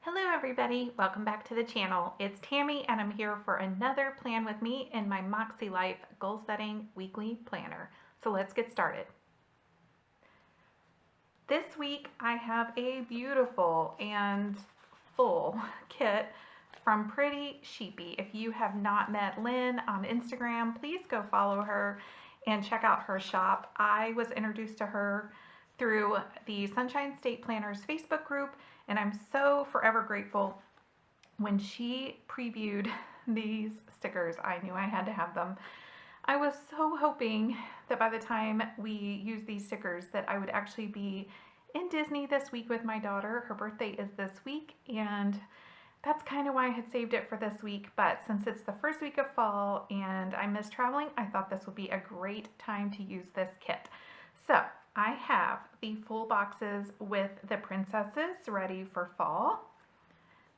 Hello everybody, welcome back to the channel. It's Tammy and I'm here for another plan with me in my MakseLife goal setting weekly planner. So let's get started. This week I have a beautiful and full kit from Pretty Sheepy. If you have not met Lynn on Instagram, please go follow her and check out her shop. I was introduced to her through the Sunshine State Planners Facebook group, and I'm so forever grateful. When she previewed these stickers, I knew I had to have them. I was so hoping that by the time we use these stickers that I would actually be in Disney this week with my daughter. Her birthday is this week, and that's kind of why I had saved it for this week, but since it's the first week of fall and I miss traveling, I thought this would be a great time to use this kit. So I have the full boxes with the princesses ready for fall.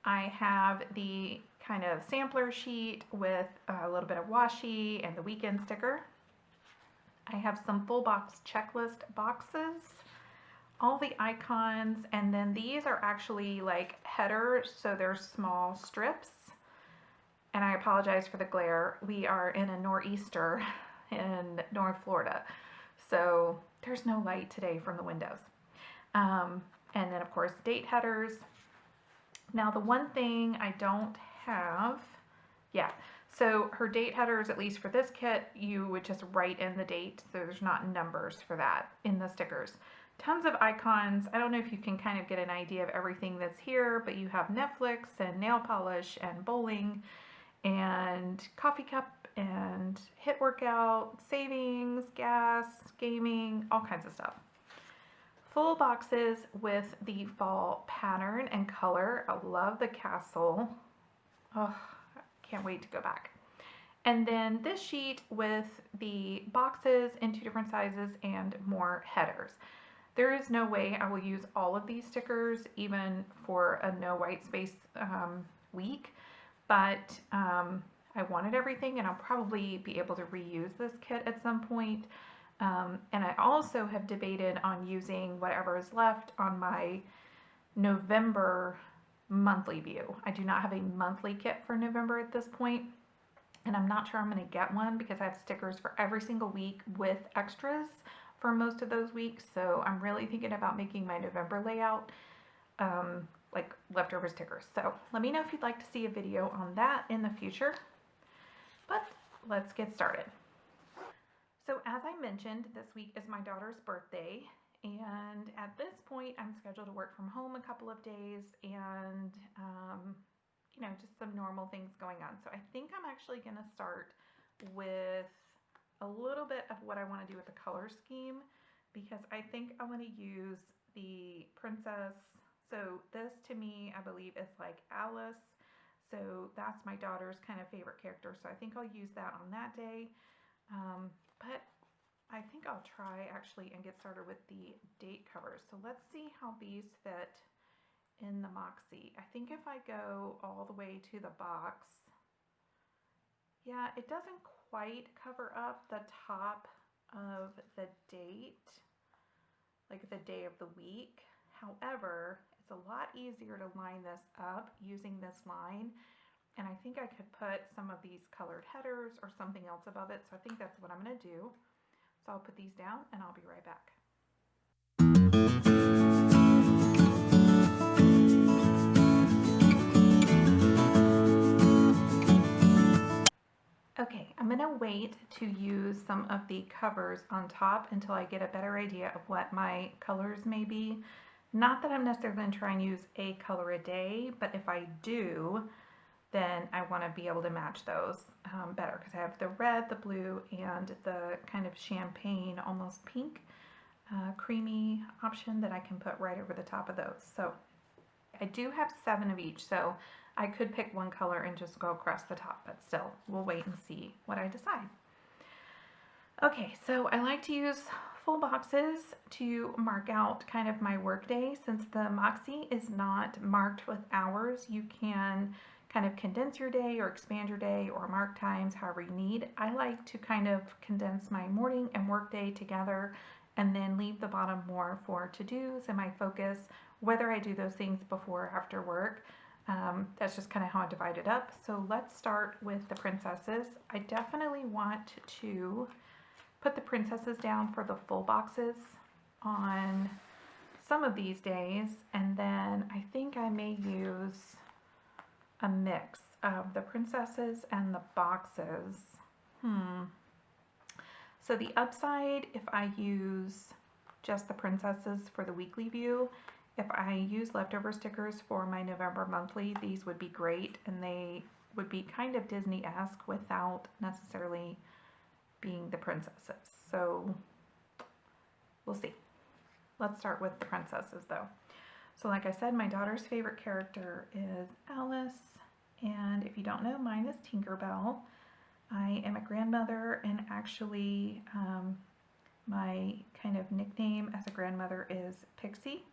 I have the kind of sampler sheet with a little bit of washi and the weekend sticker. I have some full box checklist boxes, all the icons, and then these are actually like headers, so they're small strips. And I apologize for the glare. We are in a nor'easter in North Florida, so there's no light today from the windows. And then of course date headers. Now the one thing I don't have, so her date headers, at least for this kit, you would just write in the date, so there's not numbers for that in the stickers. Tons of icons. I don't know if you can kind of get an idea of everything that's here, but you have Netflix and nail polish and bowling and coffee cup and HIIT workout, savings, gas, gaming, all kinds of stuff. Full boxes with the fall pattern and color. I love the castle. Oh, can't wait to go back. And then this sheet with the boxes in 2 different sizes and more headers. There is no way I will use all of these stickers even for a no white space week, but I wanted everything, and I'll probably be able to reuse this kit at some point. And I also have debated on using whatever is left on my November monthly view. I do not have a monthly kit for November at this point, and I'm not sure I'm going to get one because I have stickers for every single week with extras for most of those weeks. So I'm really thinking about making my November layout like leftover stickers. So let me know if you'd like to see a video on that in the future, but let's get started. So as I mentioned, this week is my daughter's birthday, and at this point I'm scheduled to work from home a couple of days, and you know, just some normal things going on. So I think I'm actually going to start with a little bit of what I want to do with the color scheme, because I think I want to use the princess. So this to me, I believe, is like Alice. So that's my daughter's kind of favorite character. So I think I'll use that on that day. But I think I'll try actually and get started with the date covers. So let's see how these fit in the Moxie. I think if I go all the way to the box, yeah, it doesn't quite cover up the top of the date, like the day of the week. However, it's a lot easier to line this up using this line. And I think I could put some of these colored headers or something else above it. So I think that's what I'm going to do. So I'll put these down and I'll be right back. Okay, I'm going to wait to use some of the covers on top until I get a better idea of what my colors may be. Not that I'm necessarily going to try and use a color a day, but if I do, then I want to be able to match those better, because I have the red, the blue, and the kind of champagne, almost pink, creamy option that I can put right over the top of those. So I do have 7 of each, so I could pick one color and just go across the top, but still, we'll wait and see what I decide. Okay, so I like to use full boxes to mark out kind of my work day. Since the Moxie is not marked with hours, you can kind of condense your day or expand your day or mark times however you need. I like to kind of condense my morning and work day together and then leave the bottom more for to-dos and my focus whether I do those things before or after work. That's just kind of how I divide it up. So let's start with the princesses. I definitely want to put the princesses down for the full boxes on some of these days, and then I think I may use a mix of the princesses and the boxes. So the upside, if I use just the princesses for the weekly view, if I use leftover stickers for my November monthly, these would be great, and they would be kind of Disney-esque without necessarily being the princesses. So we'll see. Let's start with the princesses though. So like I said, my daughter's favorite character is Alice, and if you don't know, mine is Tinkerbell. I am a grandmother, and actually my kind of nickname as a grandmother is Pixie,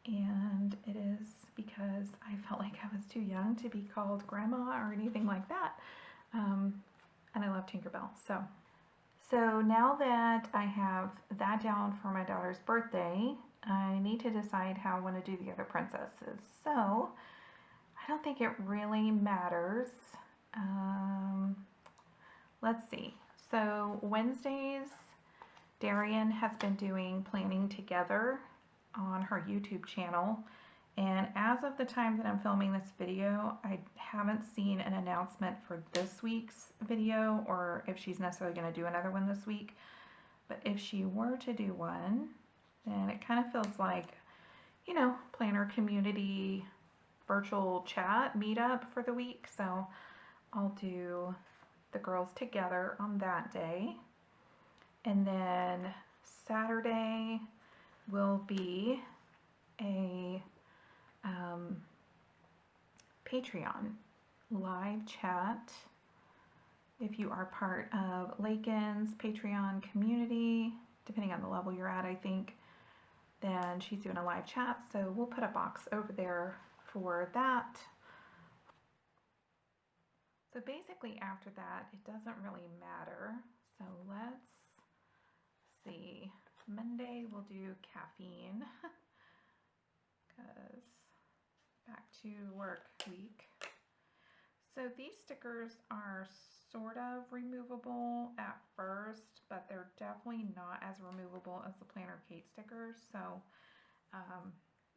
and it is because I felt like I was too young to be called grandma or anything like that, and I love Tinkerbell. So now that I have that down for my daughter's birthday, I need to decide how I want to do the other princesses. So I don't think it really matters. Let's see. So Wednesdays, Darian has been doing Planning Together on her YouTube channel. And as of the time that I'm filming this video, I haven't seen an announcement for this week's video, or if she's necessarily going to do another one this week. But if she were to do one, then it kind of feels like, you know, planner community virtual chat meetup for the week. So I'll do the girls together on that day. And then Saturday will be a Patreon live chat. If you are part of Lakin's Patreon community, depending on the level you're at, I think, then she's doing a live chat. So we'll put a box over there for that. So basically after that, it doesn't really matter. So let's see. Monday we'll do caffeine because back to work week. So these stickers are sort of removable at first, but they're definitely not as removable as the Planner Kate stickers. So,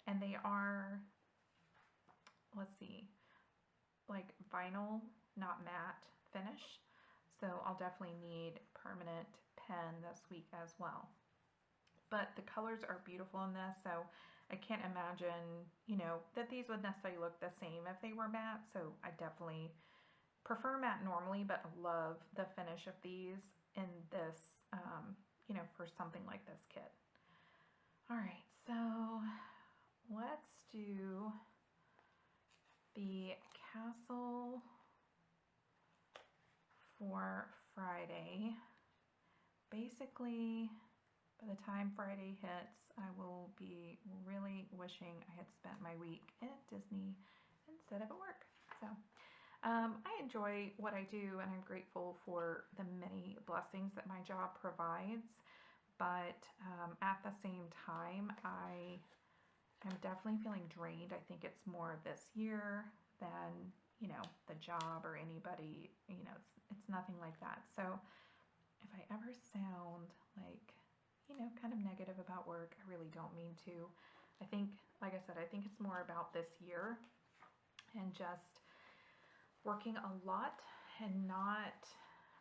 and they are, let's see, like vinyl, not matte finish. So I'll definitely need permanent pen this week as well. But the colors are beautiful in this, so I can't imagine, you know, that these would necessarily look the same if they were matte. So I definitely prefer matte normally, but love the finish of these in this, you know, for something like this kit. All right, so let's do the castle for Friday. Basically, by the time Friday hits, I will be really wishing I had spent my week at Disney instead of at work. So I enjoy what I do, and I'm grateful for the many blessings that my job provides. But at the same time, I am definitely feeling drained. I think it's more this year than, you know, the job or anybody. You know, it's nothing like that. So if I ever sound like, you know, kind of negative about work, I really don't mean to. I think, like I said, I think it's more about this year and just working a lot and not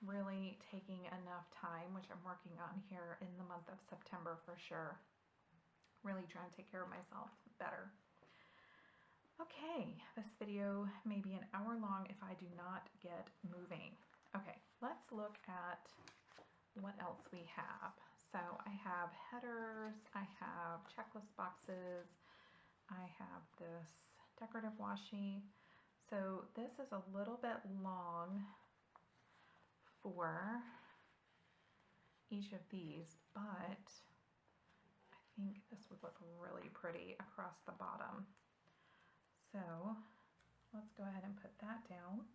really taking enough time, which I'm working on here in the month of September for sure. Really trying to take care of myself better. Okay, this video may be an hour long if I do not get moving. Okay, let's look at what else we have. So I have headers, I have checklist boxes, I have this decorative washi. So this is a little bit long for each of these, but I think this would look really pretty across the bottom. So let's go ahead and put that down.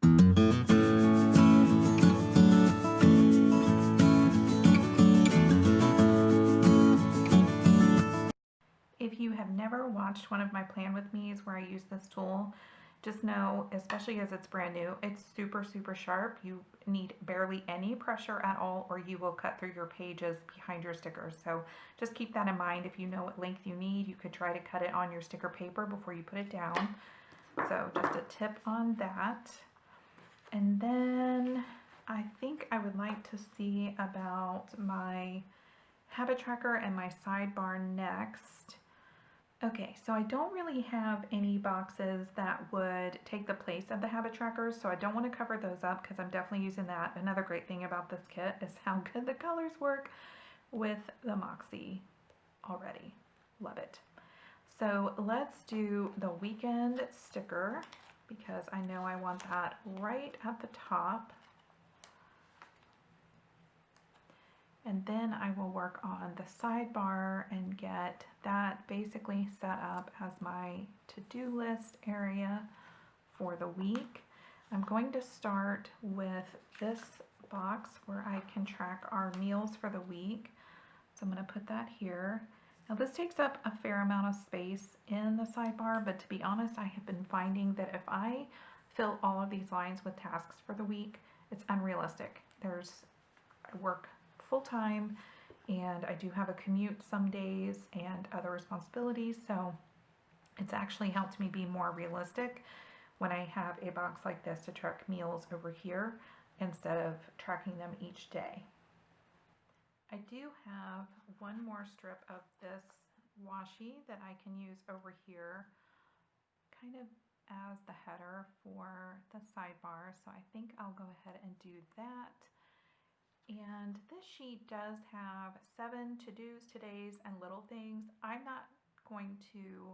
If you have never watched one of my plan with me's where I use this tool, just know, especially as it's brand new, it's super, super sharp. You need barely any pressure at all, or you will cut through your pages behind your stickers. So just keep that in mind. If you know what length you need, you could try to cut it on your sticker paper before you put it down. So just a tip on that. And then I think I would like to see about my habit tracker and my sidebar next. Okay, so I don't really have any boxes that would take the place of the habit trackers, so I don't want to cover those up because I'm definitely using that. Another great thing about this kit is how good the colors work with the Moxie already. Love it. So let's do the weekend sticker because I know I want that right at the top. And then I will work on the sidebar and get that basically set up as my to-do list area for the week. I'm going to start with this box where I can track our meals for the week. So I'm going to put that here. Now this takes up a fair amount of space in the sidebar, but to be honest, I have been finding that if I fill all of these lines with tasks for the week, it's unrealistic. I work full-time and I do have a commute some days and other responsibilities, so it's actually helped me be more realistic when I have a box like this to track meals over here instead of tracking them each day. I do have one more strip of this washi that I can use over here kind of as the header for the sidebar, so I think I'll go ahead and do that. And this sheet does have 7 to-dos, todays, and little things. I'm not going to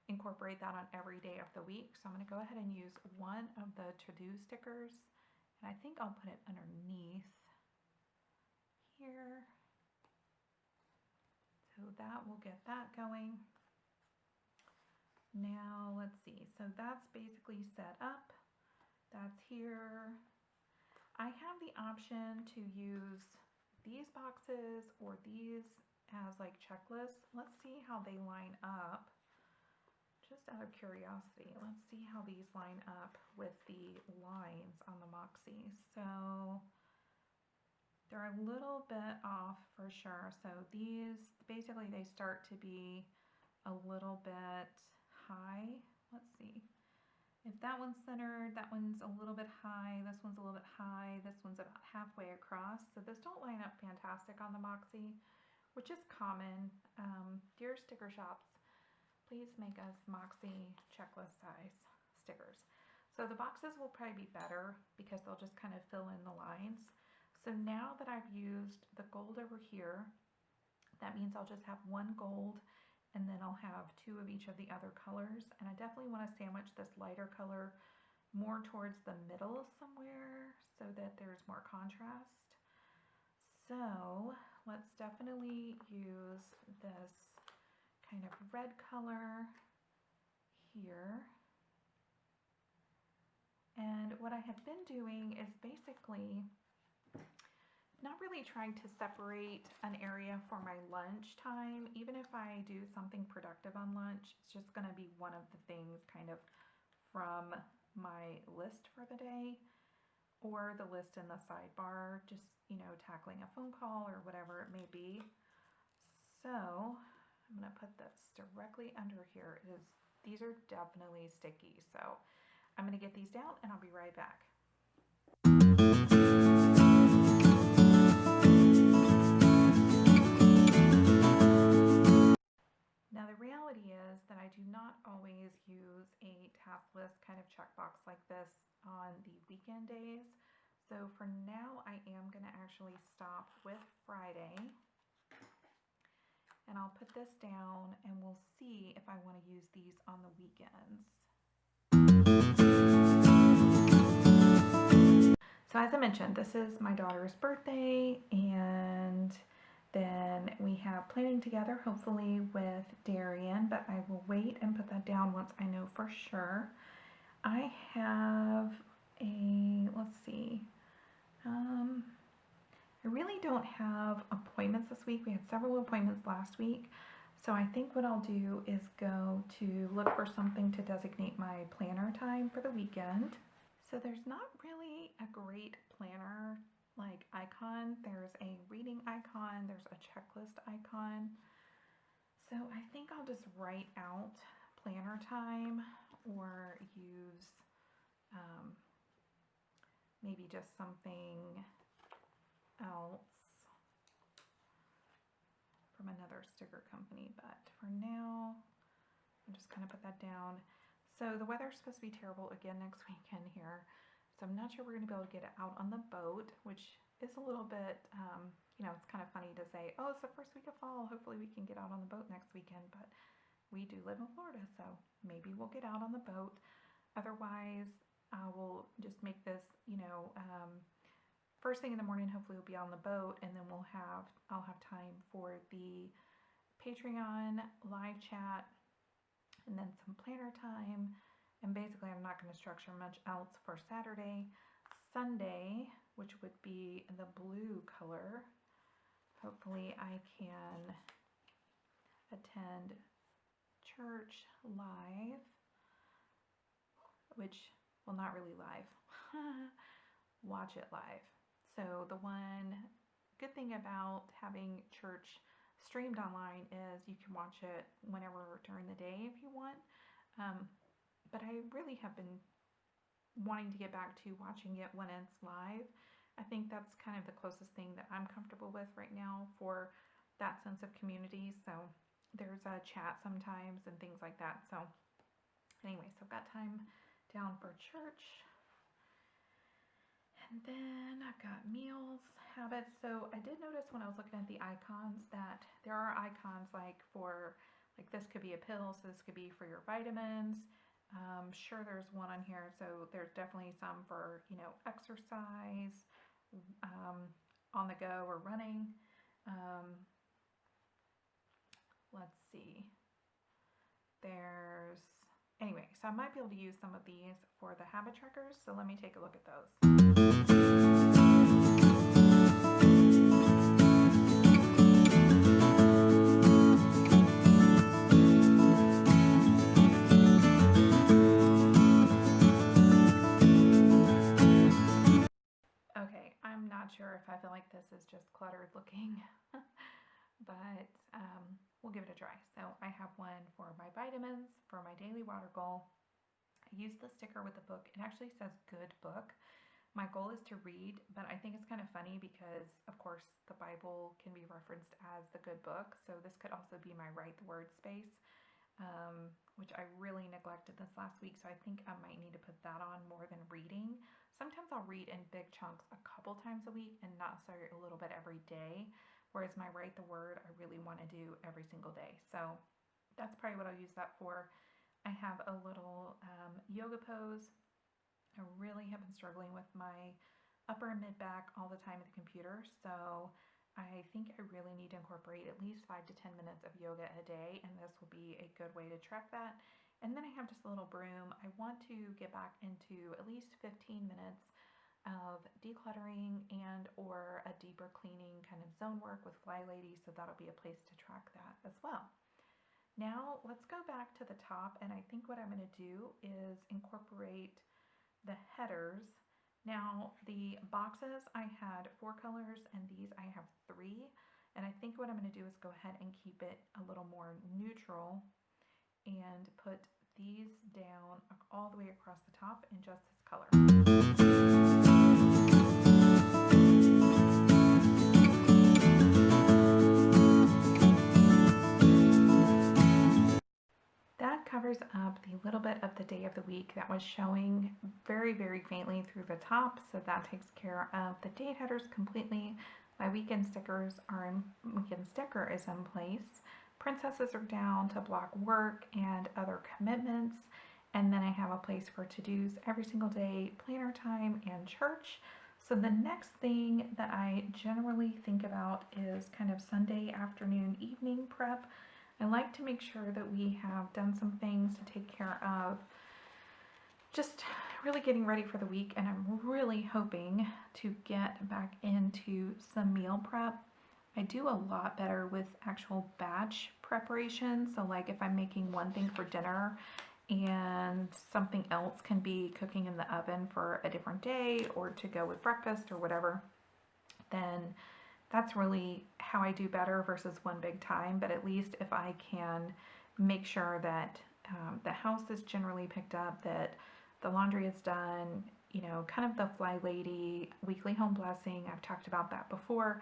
incorporate that on every day of the week, so I'm going to go ahead and use one of the to-do stickers, and I think I'll put it underneath here. So that will get that going. Now let's see, so that's basically set up. That's here. I have the option to use these boxes or these as like checklists. Let's see how they line up. Just out of curiosity, let's see how these line up with the lines on the Moxie. So they're a little bit off for sure. So these, basically they start to be a little bit high. Let's see. If that one's centered, that one's a little bit high, this one's a little bit high, this one's about halfway across. So this don't line up fantastic on the Moxie, which is common. Dear sticker shops, please make us Moxie checklist size stickers. So the boxes will probably be better because they'll just kind of fill in the lines. So now that I've used the gold over here, that means I'll just have one gold and then I'll have 2 of each of the other colors. And I definitely want to sandwich this lighter color more towards the middle somewhere so that there's more contrast. So let's definitely use this kind of red color here. And what I have been doing is basically not really trying to separate an area for my lunch time. Even if I do something productive on lunch, it's just going to be one of the things kind of from my list for the day or the list in the sidebar, just, you know, tackling a phone call or whatever it may be. So I'm going to put this directly under here. These are definitely sticky, so I'm going to get these down and I'll be right back. Now the reality is that I do not always use a task list kind of checkbox like this on the weekend days. So for now I am going to actually stop with Friday. And I'll put this down and we'll see if I want to use these on the weekends. So as I mentioned, this is my daughter's birthday, and then we have planning together, hopefully with Darian, but I will wait and put that down once I know for sure. I have let's see, I really don't have appointments this week. We had several appointments last week, So I think what I'll do is go to look for something to designate my planner time for the weekend. So there's not really a great planner like icon. There's a reading icon, there's a checklist icon. So I think I'll just write out planner time or use maybe just something else from another sticker company, but for now I'm just gonna put that down. So the weather's supposed to be terrible again next weekend here, so I'm not sure we're gonna be able to get out on the boat, which is a little bit, you know, it's kind of funny to say, oh, it's the first week of fall, hopefully we can get out on the boat next weekend, but we do live in Florida, so maybe we'll get out on the boat. Otherwise, I will just make this, you know, first thing in the morning, hopefully we'll be on the boat, and then I'll have time for the Patreon live chat, and then some planner time. And basically I'm not going to structure much else for Saturday. Sunday, which would be the blue color, hopefully I can attend church live, which, well, not really live, watch it live. So the one good thing about having church streamed online is you can watch it whenever during the day if you want. But I really have been wanting to get back to watching it when it's live. I think that's kind of the closest thing that I'm comfortable with right now for that sense of community. So there's a chat sometimes and things like that. So anyway, so I've got time down for church. And then I've got meals, habits. So I did notice when I was looking at the icons that there are icons like for, like this could be a pill, so this could be for your vitamins. Sure, there's one on here, so there's definitely some for, you know, exercise, on the go or running. Let's see. Anyway, so I might be able to use some of these for the habit trackers, so let me take a look at those. Okay, I'm not sure if I feel like this is just cluttered looking, but we'll give it a try. So I have one for my vitamins, for my daily water goal. I use the sticker with the book. It actually says good book. My goal is to read, but I think it's kind of funny because, of course, the Bible can be referenced as the good book. So this could also be my write the word space, which I really neglected this last week. So I think I might need to put that on more than reading. Sometimes I'll read in big chunks a couple times a week and not necessarily a little bit every day. Whereas my write the word, I really want to do every single day. So that's probably what I'll use that for. I have a little yoga pose. I really have been struggling with my upper and mid back all the time at the computer, so I think I really need to incorporate at least 5 to 10 minutes of yoga a day, and this will be a good way to track that. And then I have just a little broom. I want to get back into at least 15 minutes of decluttering and or a deeper cleaning kind of zone work with Fly Lady, so that'll be a place to track that as well. Now let's go back to the top, and I think what I'm going to do is incorporate the headers. Now the boxes, I had 4 colors and these I have 3, and I think what I'm going to do is go ahead and keep it a little more neutral and put these down all the way across the top in just this color. That covers up the little bit of the day of the week that was showing very, very faintly through the top. So that takes care of the date headers completely. My weekend sticker is in place. Princesses are down to block work and other commitments. And then I have a place for to-dos every single day, planner time, and church. So the next thing that I generally think about is kind of Sunday afternoon, evening prep. I like to make sure that we have done some things to take care of just really getting ready for the week, and I'm really hoping to get back into some meal prep. I do a lot better with actual batch prep preparation. So like if I'm making one thing for dinner and something else can be cooking in the oven for a different day or to go with breakfast or whatever, then that's really how I do better versus one big time. But at least if I can make sure that the house is generally picked up, that the laundry is done, you know, kind of the Fly Lady weekly home blessing. I've talked about that before,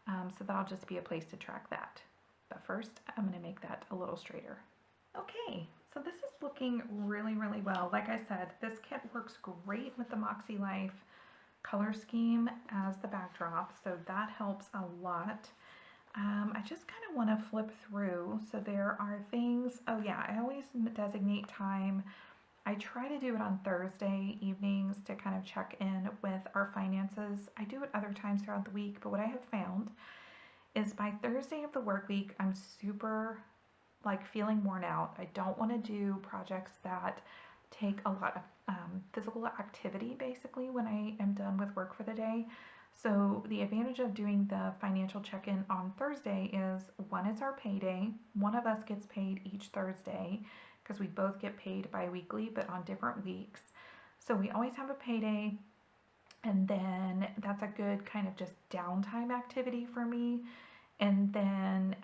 so that'll just be a place to track that. But first, I'm going to make that a little straighter. Okay, so this is looking really, really well. Like I said, this kit works great with the MakseLife color scheme as the backdrop, so that helps a lot. I just kind of want to flip through. So there are things, oh yeah, I always designate time. I try to do it on Thursday evenings to kind of check in with our finances. I do it other times throughout the week, but what I have found is by Thursday of the work week, I'm super like feeling worn out. I don't want to do projects that take a lot of physical activity basically when I am done with work for the day. So the advantage of doing the financial check-in on Thursday is, one, it's our payday. One of us gets paid each Thursday because we both get paid bi-weekly but on different weeks. So we always have a payday, and then that's a good kind of just downtime activity for me. And then,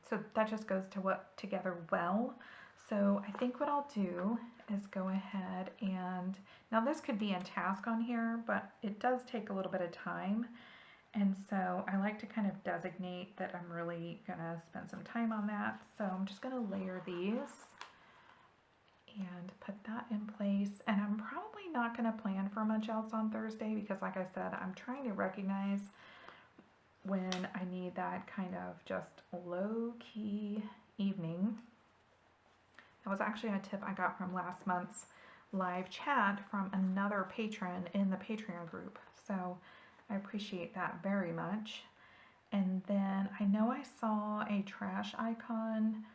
so that just goes together well. So I think what I'll do is go ahead and, now this could be in task on here, but it does take a little bit of time. And so I like to kind of designate that I'm really gonna spend some time on that. So I'm just gonna layer these and put that in place. And I'm probably not gonna plan for much else on Thursday because like I said, I'm trying to recognize when I need that kind of just low-key evening. That was actually a tip I got from last month's live chat from another patron in the Patreon group. So I appreciate that very much. And then I know I saw a trash icon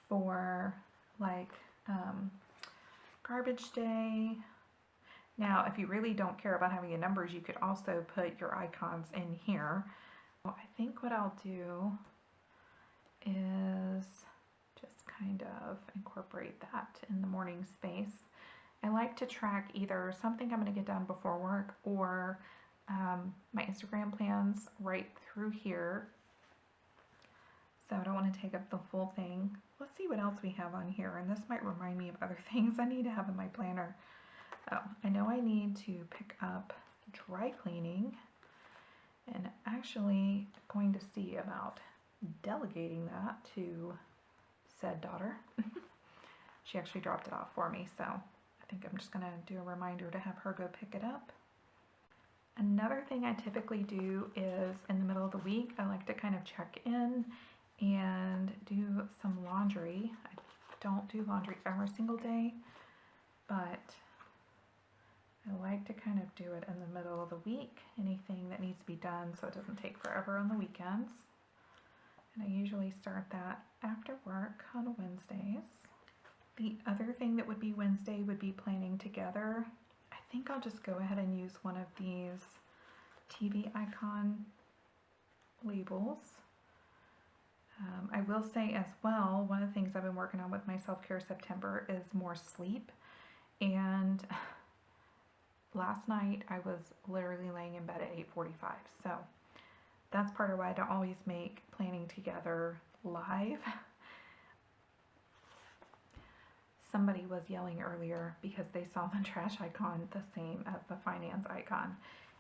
for like garbage day. Now, if you really don't care about having the numbers, you could also put your icons in here. Well, I think what I'll do is just kind of incorporate that in the morning space. I like to track either something I'm going to get done before work or my Instagram plans right through here. So I don't want to take up the full thing. Let's see what else we have on here, and this might remind me of other things I need to have in my planner. Oh, I know I need to pick up dry cleaning, and actually going to see about delegating that to said daughter. She actually dropped it off for me, so I think I'm just going to do a reminder to have her go pick it up. Another thing I typically do is in the middle of the week, I like to kind of check in and do some laundry. I don't do laundry every single day, but I like to kind of do it in the middle of the week, anything that needs to be done so it doesn't take forever on the weekends. And I usually start that after work on Wednesdays. The other thing that would be Wednesday would be planning together. I think I'll just go ahead and use one of these TV icon labels. I will say as well, one of the things I've been working on with my self-care September is more sleep. And last night I was literally laying in bed at 8:45. So that's part of why I don't always make planning together live. Somebody was yelling earlier because they saw the trash icon the same as the finance icon.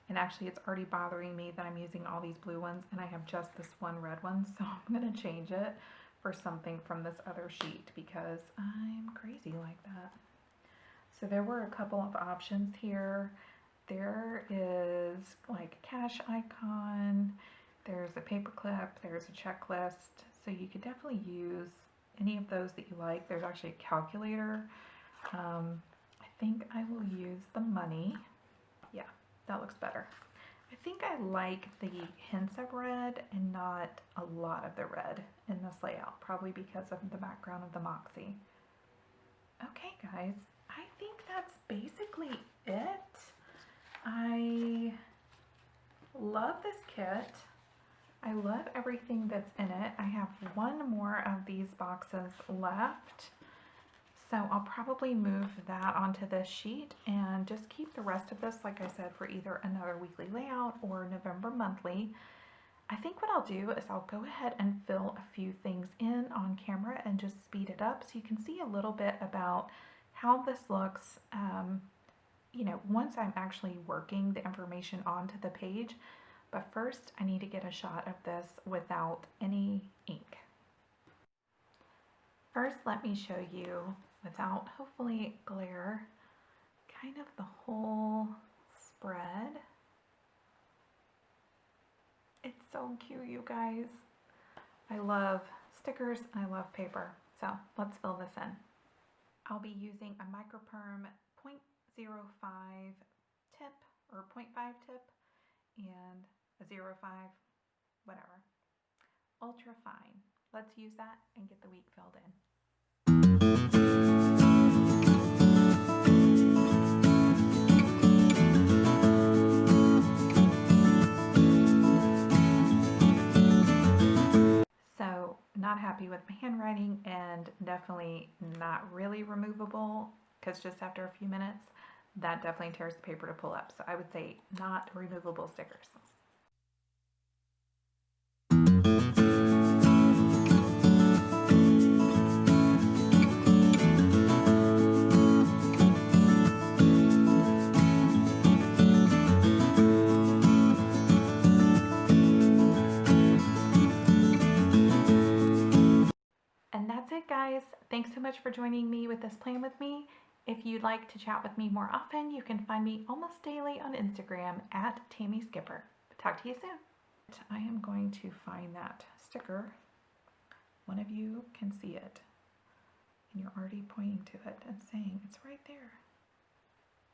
And actually it's already bothering me that I'm using all these blue ones and I have just this one red one. So I'm going to change it for something from this other sheet because I'm crazy like that. So there were a couple of options here. There is like a cash icon, there's a paperclip, there's a checklist. So you could definitely use any of those that you like. There's actually a calculator. I think I will use the money. Yeah, that looks better. I think I like the hints of red and not a lot of the red in this layout, probably because of the background of the Moxie. Okay guys, I think that's basically it. I love this kit. I love everything that's in it. I have one more of these boxes left. So I'll probably move that onto this sheet and just keep the rest of this, like I said, for either another weekly layout or November monthly. I think what I'll do is I'll go ahead and fill a few things in on camera and just speed it up so you can see a little bit about how this looks, you know, once I'm actually working the information onto the page. But first I need to get a shot of this without any ink. First, let me show you, without hopefully glare, kind of the whole spread. It's so cute, you guys. I love stickers and I love paper. So let's fill this in. I'll be using a microperm 0.05 tip or 0.5 tip and a 0.5, whatever. Ultra fine. Let's use that and get the week filled in. So not happy with my handwriting and definitely not really removable, because just after a few minutes that definitely tears the paper to pull up. So I would say not removable stickers. And that's it, guys. Thanks so much for joining me with this plan with me. If you'd like to chat with me more often, you can find me almost daily on Instagram at Tammy Skipper. Talk to you soon. I am going to find that sticker. One of you can see it, and you're already pointing to it and saying it's right there.